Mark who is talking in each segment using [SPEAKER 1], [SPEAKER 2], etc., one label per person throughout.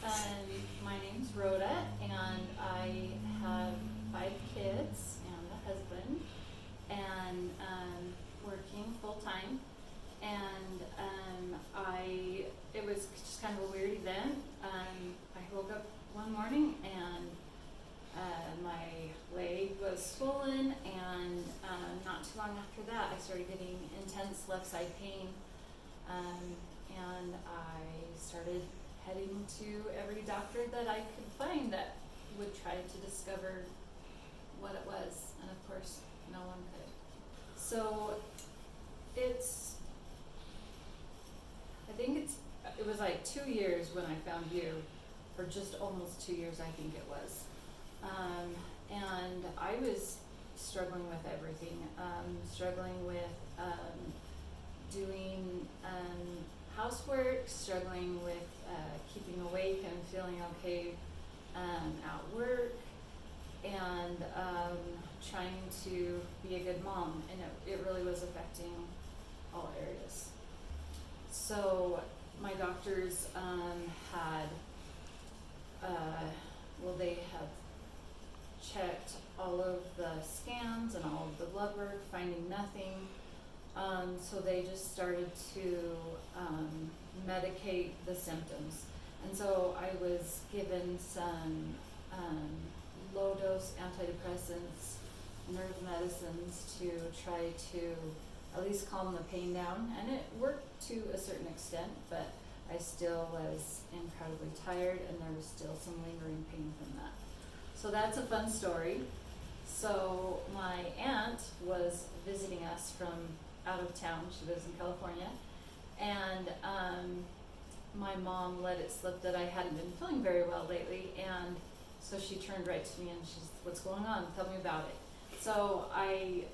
[SPEAKER 1] My name's Rhoda, and I have 5 kids and a husband, and working full time. And it was just kind of a weird event. I woke up one morning and my leg was swollen, and not too long after that, I started getting intense left side pain. And I started heading to every doctor that I could find that would try to discover what it was, and of course, no one could. So it was like 2 years when I found you, or just almost 2 years, I think it was. And I was struggling with everything, struggling with doing housework, struggling with keeping awake and feeling okay at work, and trying to be a good mom, and it really was affecting all areas. So my doctors they have checked all of the scans and all of the blood work, finding nothing. So they just started to medicate the symptoms. And so I was given some low dose antidepressants, nerve medicines to try to at least calm the pain down. And it worked to a certain extent, but I still was incredibly tired, and there was still some lingering pain from that. So that's a fun story. So my aunt was visiting us from out of town. She lives in California, and my mom let it slip that I hadn't been feeling very well lately, and so she turned right to me and she's, "What's going on? Tell me about it." So I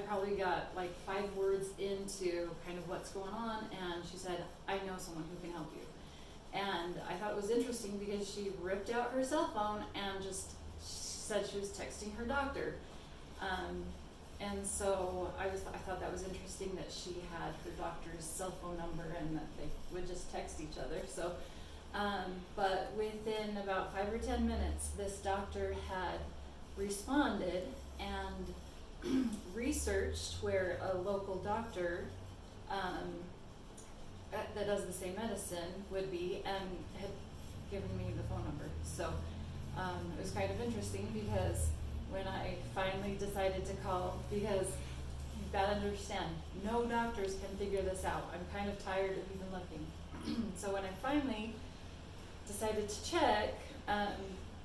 [SPEAKER 1] probably got like 5 words into kind of what's going on, and she said, "I know someone who can help you." And I thought it was interesting because she ripped out her cell phone and just said she was texting her doctor. And so I thought that was interesting that she had her doctor's cell phone number and that they would just text each other. So, but within about 5 or 10 minutes, this doctor had responded and researched where a local doctor that does the same medicine would be, and had given me the phone number. So it was kind of interesting because when I finally decided to call, because you've got to understand, no doctors can figure this out. I'm kind of tired of even looking. So when I finally decided to check,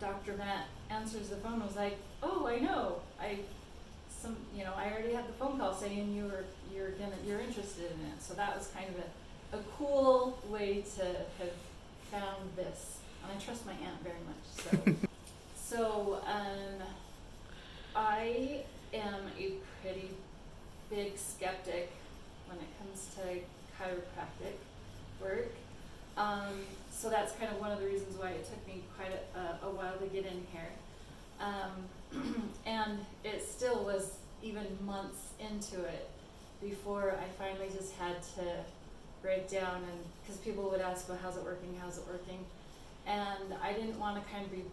[SPEAKER 1] Dr. Matt answers the phone and was like, "Oh, I know. I already had the phone call saying you're interested in it." So that was kind of a cool way to have found this. And I trust my aunt very much. So I am a pretty big skeptic when it comes to chiropractic work. So that's kind of one of the reasons why it took me quite a while to get in here. And it still was even months into it before I finally just had to break down, and because people would ask, "Well, how's it working? How's it working?" And I didn't want to kind of be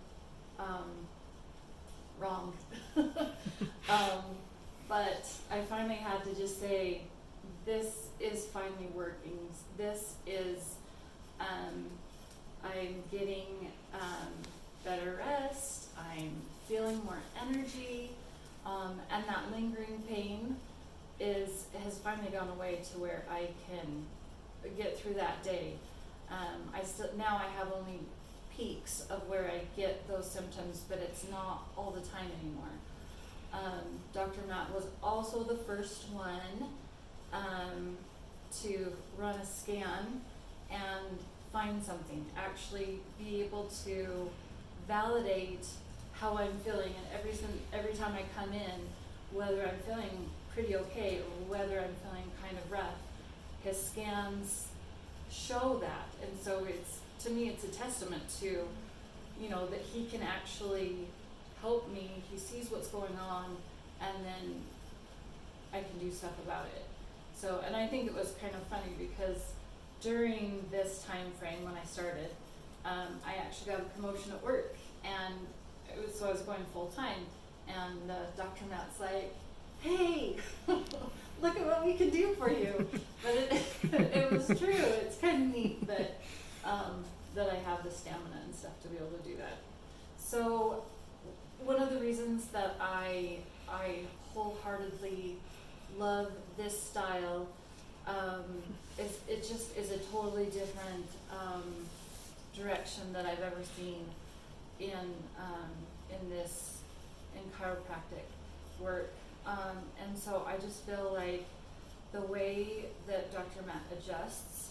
[SPEAKER 1] wrong. But I finally had to just say, this is finally working. This is, I'm getting better rest, I'm feeling more energy, and that lingering pain has finally gone away to where I can get through that day. Now I have only peaks of where I get those symptoms, but it's not all the time anymore. Dr. Matt was also the first one to run a scan and find something, actually be able to validate how I'm feeling, and every time I come in, whether I'm feeling pretty okay or whether I'm feeling kind of rough, his scans show that. And so to me it's a testament to, that he can actually help me. He sees what's going on, and then I can do stuff about it. So, and I think it was kind of funny because during this time frame when I started, I actually got a promotion at work, and so I was going full time, and Dr. Matt's like, hey, look at what we can do for you. But it was true. It's kind of neat that that I have the stamina and stuff to be able to do that. So one of the reasons that I wholeheartedly love this style is it just is a totally different direction that I've ever seen in chiropractic work. And so I just feel like the way that Dr. Matt adjusts,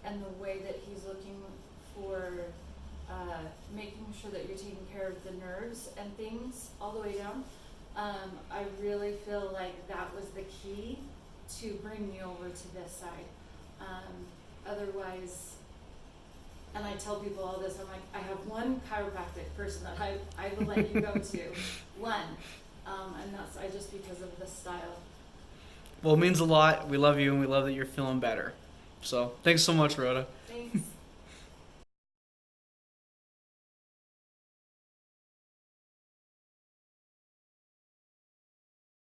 [SPEAKER 1] and the way that he's looking for making sure that you're taking care of the nerves and things all the way down, I really feel like that was the key to bring me over to this side. Otherwise, and I tell people all this, I'm like, I have one chiropractic person that I will let you go to, one, and that's just because of the style.
[SPEAKER 2] Well, it means a lot. We love you, and we love that you're feeling better. So, thanks so much, Rhoda.
[SPEAKER 1] Thanks.